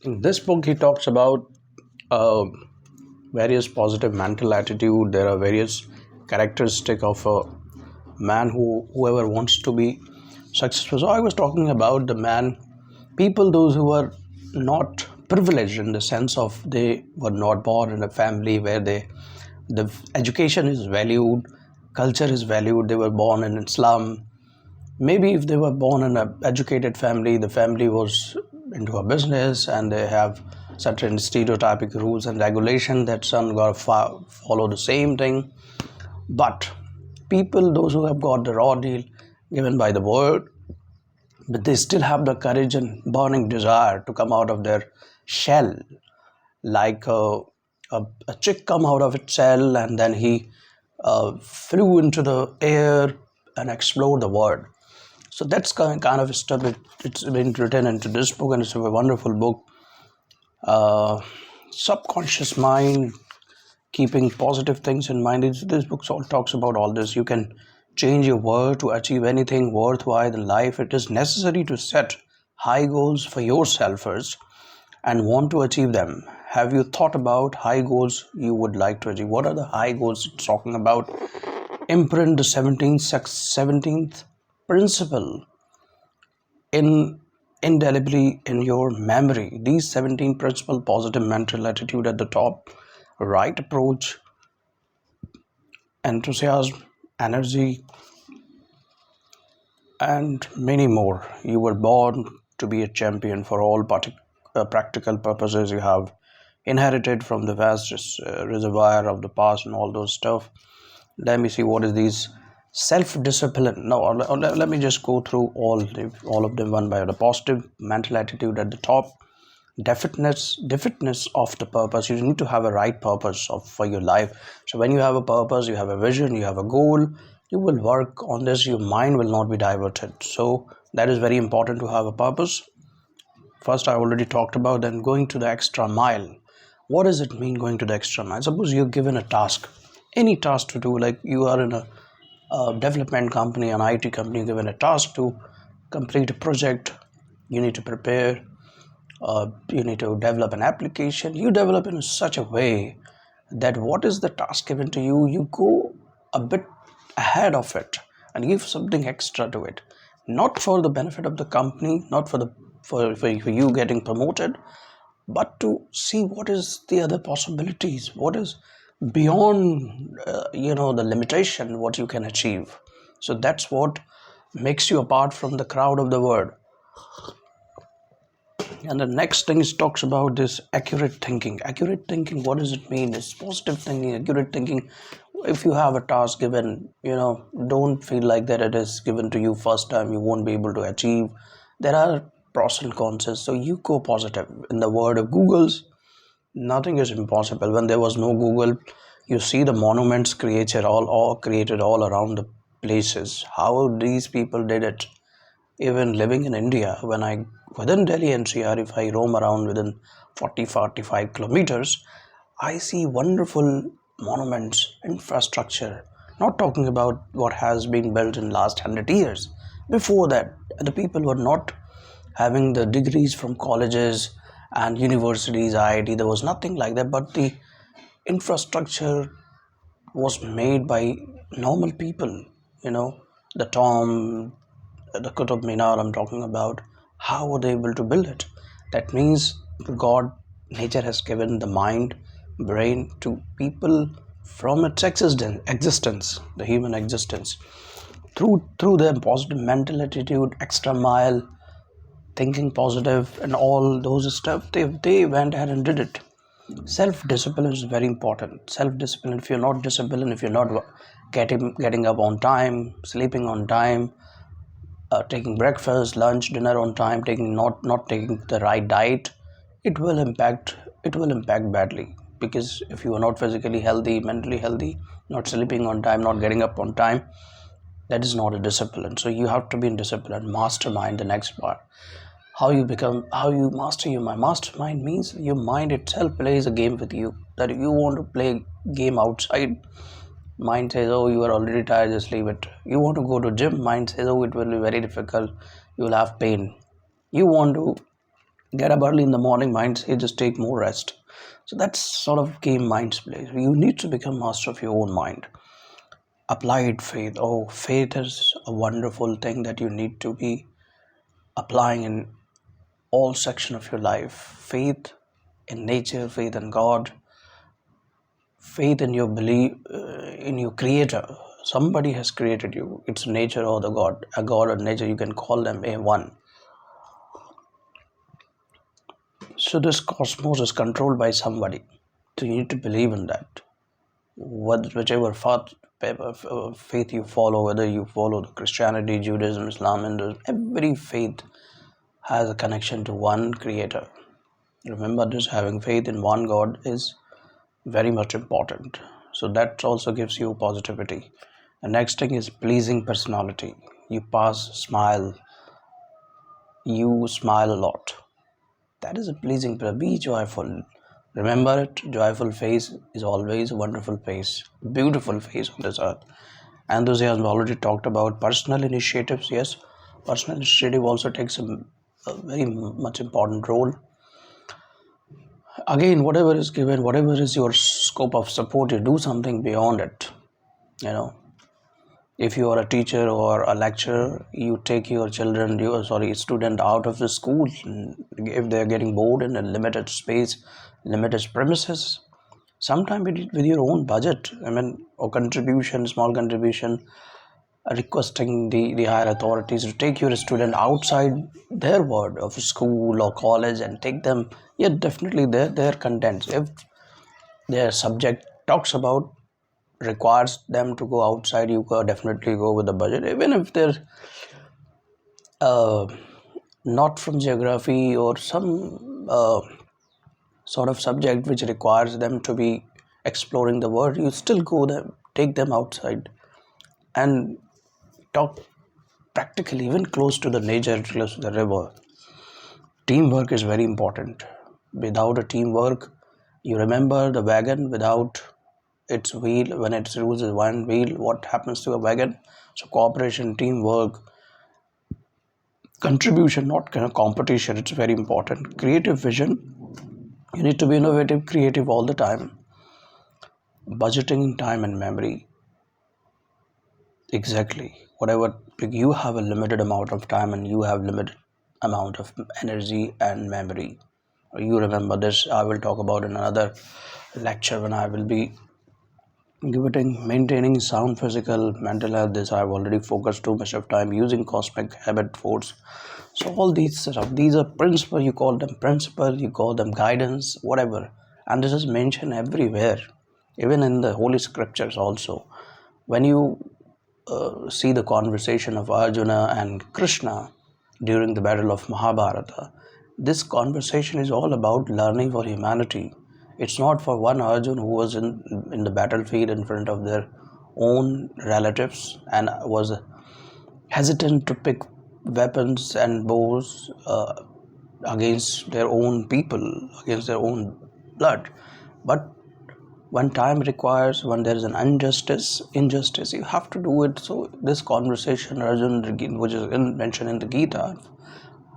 In this book, he talks about uh, various positive mental attitude. There are various characteristic of a man whoever wants to be successful. So I was talking about the man, people, those who are not privileged in the sense of they were not born in a family where the education is valued, culture is valued. They were born in Islam. Maybe if they were born in an educated family, the family was into a business and they have certain stereotypic rules and regulation that son got to follow the same thing. But people, those who have got the raw deal given by the word, but they still have the courage and burning desire to come out of their shell, like a chick come out of its shell and then he flew into the air and explored the world. So that's kind of stuff. It's been written into this book, and it's a wonderful book. Uh, Subconscious mind, keeping positive things in mind. This book all talks about all this. You can change your world to achieve anything worthwhile in life. It is necessary to set high goals for yourself first and want to achieve them. Have you thought about high goals you would like to achieve? What are the high goals it's talking about? Imprint the 17th principle in indelibly in your memory. These 17 principle: positive mental attitude at the top, right approach, enthusiasm, energy, and many more. You were born to be a champion for all practical purposes. You have inherited from the vast reservoir of the past and all those stuff. Let me see what is these. Self-discipline. Now let me just go through all of them one by one. The positive mental attitude at the top. Definiteness of the purpose. You need to have a right purpose for your life. So when you have a purpose, you have a vision, you have a goal, you will work on this. Your mind will not be diverted. So that is very important to have a purpose. First, I already talked about. Then going to the extra mile. What does it mean going to the extra mile? Suppose you're given a task, any task to do, like you are in a development company, an IT company, given a task to complete a project. You need to prepare, you need to develop an application. You develop in such a way that what is the task given to you, you go a bit ahead of it and give something extra to it, not for the benefit of the company, not for the for you getting promoted, but to see what is the other possibilities, what is beyond the limitation, what you can achieve. So that's what makes you apart from the crowd of the world. And the next thing is talks about this accurate thinking. Accurate thinking, what does it mean? It's positive thinking, accurate thinking. If you have a task given, don't feel like that it is given to you first time you won't be able to achieve. There are pros and cons, so you go positive. In the word of Google's, nothing is impossible. When there was no Google, you see the monuments created all around the places. How these people did it. Even living in India, when I within Delhi NCR, if I roam around within 40-45 kilometers, I see wonderful monuments, infrastructure. Not talking about what has been built in last 100 years. Before that, the people were not having the degrees from colleges and universities, IIT. There was nothing like that, but the infrastructure was made by normal people. The tomb, the Qutub Minar I'm talking about. How were they able to build it? That means God, nature has given the mind, brain to people from its existence, the human existence. Through their positive mental attitude, extra mile, thinking positive, and all those stuff, they went ahead and did it. Self-discipline is very important. Self-discipline. If you're not disciplined, if you're not getting up on time, sleeping on time, taking breakfast, lunch, dinner on time, taking not taking the right diet, it will impact badly. Because if you are not physically healthy, mentally healthy, not sleeping on time, not getting up on time, that is not a discipline. So you have to be in discipline. Mastermind, the next part. How you master your mind. Mastermind means your mind itself plays a game with you. That you want to play a game outside, mind says, oh, you are already tired, just leave it. You want to go to gym, mind says, oh, it will be very difficult, you will have pain. You want to Get up early in the morning, mind say just take more rest. So that's sort of game minds play. You need to become master of your own mind. Applied faith. Oh, faith is a wonderful thing that you need to be applying in all section of your life. Faith in nature, faith in God, faith in your belief in your creator. Somebody has created you. It's nature or the god, a god or nature, you can call them a one. So this cosmos is controlled by somebody, so you need to believe in that. Whichever faith you follow, whether you follow the Christianity, Judaism, Islam, Hinduism, every faith has a connection to one creator. Remember this, having faith in one god is very much important. So that also gives you positivity. The next thing is pleasing personality. You smile a lot. That is a pleasing. Be joyful. Remember it, joyful face is always a wonderful face, beautiful face on this earth. Enthusiasm, already talked about. Personal initiatives, yes, personal initiative also takes a very much important role. Again, whatever is given, whatever is your scope of support, you do something beyond it. If you are a teacher or a lecturer, you take your student out of the school if they are getting bored in a limited space, limited premises. Sometimes with your own budget, or contribution, small contribution, requesting the higher authorities to take your student outside their world of school or college and take them. Yeah, definitely their contents. If their subject talks about, requires them to go outside, you definitely go with the budget. Even if they're not from geography or some sort of subject which requires them to be exploring the world, you still go there, take them outside and talk practically, even close to the nature, close to the river. Teamwork is very important. Without a teamwork, you remember the wagon without its wheel, when it loses one wheel, what happens to a wagon? So cooperation, teamwork, contribution, not kind of competition, it's very important. Creative vision, you need to be innovative, creative all the time. Budgeting time and memory, exactly. Whatever, you have a limited amount of time and you have limited amount of energy and memory. You remember this, I will talk about in another lecture when I will be maintaining sound physical mental health. This I've already focused too much of time using cosmic habit force. So all these stuff, these are principle, you call them principle, you call them guidance, whatever, and this is mentioned everywhere, even in the holy scriptures also. When you see the conversation of Arjuna and Krishna during the battle of Mahabharata, this conversation is all about learning for humanity. It's not for one Arjun who was in the battlefield in front of their own relatives and was hesitant to pick weapons and bows against their own people, against their own blood. But when time requires, when there is an injustice, you have to do it. So this conversation, Arjun, which is mentioned in the Gita,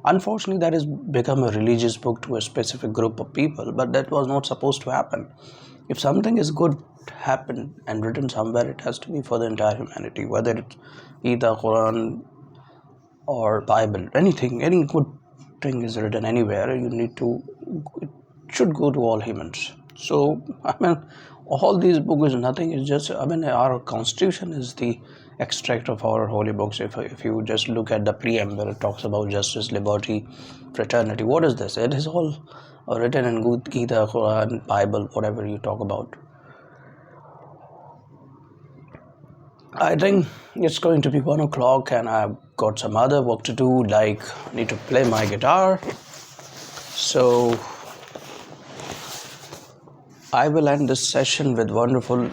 unfortunately, that has become a religious book to a specific group of people, but that was not supposed to happen. If something is good happened and written somewhere, it has to be for the entire humanity, whether it's Gita, Quran, or Bible, anything, any good thing is written anywhere, it should go to all humans. So, all these books is nothing, it's just, our constitution is the extract of our holy books. If you just look at the preamble, it talks about justice, liberty, fraternity. What is this? It is all written in Gita, Quran, Bible, whatever you talk about. I think it's going to be 1 o'clock and I've got some other work to do, like need to play my guitar. So I will end this session with wonderful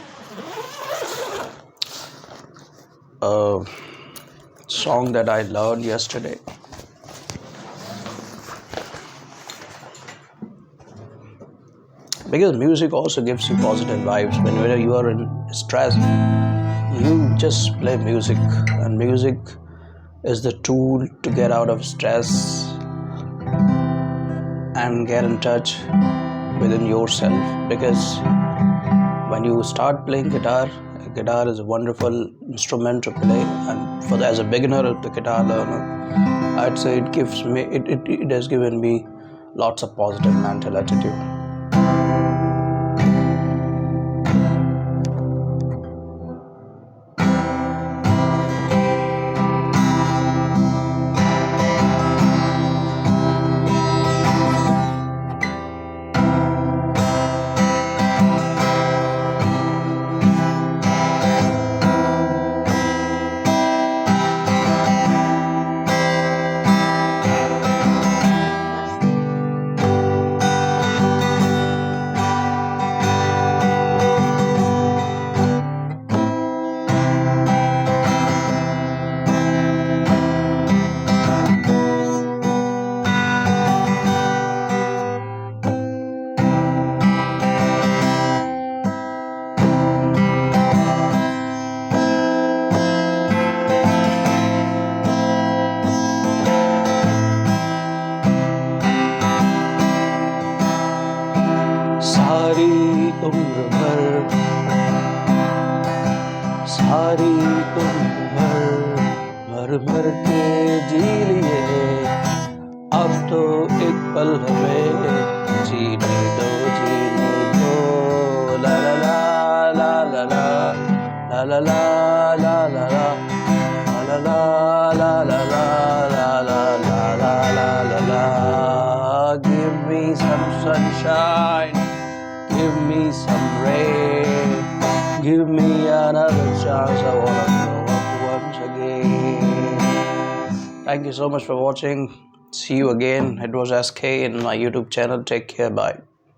song that I learned yesterday. Because music also gives you positive vibes. Whenever you are in stress, you just play music, and music is the tool to get out of stress. and get in touch within yourself, because when you start playing guitar is a wonderful instrument to play, and as a beginner, the guitar learner, I'd say it has given me lots of positive mental attitude. सारी उम्र भर भर के जी लिए, अब तो एक पल हमें जीने दो ला ला ला ला ला ला ला ला ला ला ला ला ला ला ला ला ला. Give me some sunshine, give me some rain, give me another chance, I wanna grow up once again. Thank you so much for watching. See you again. It was SK in my YouTube channel. Take care. Bye.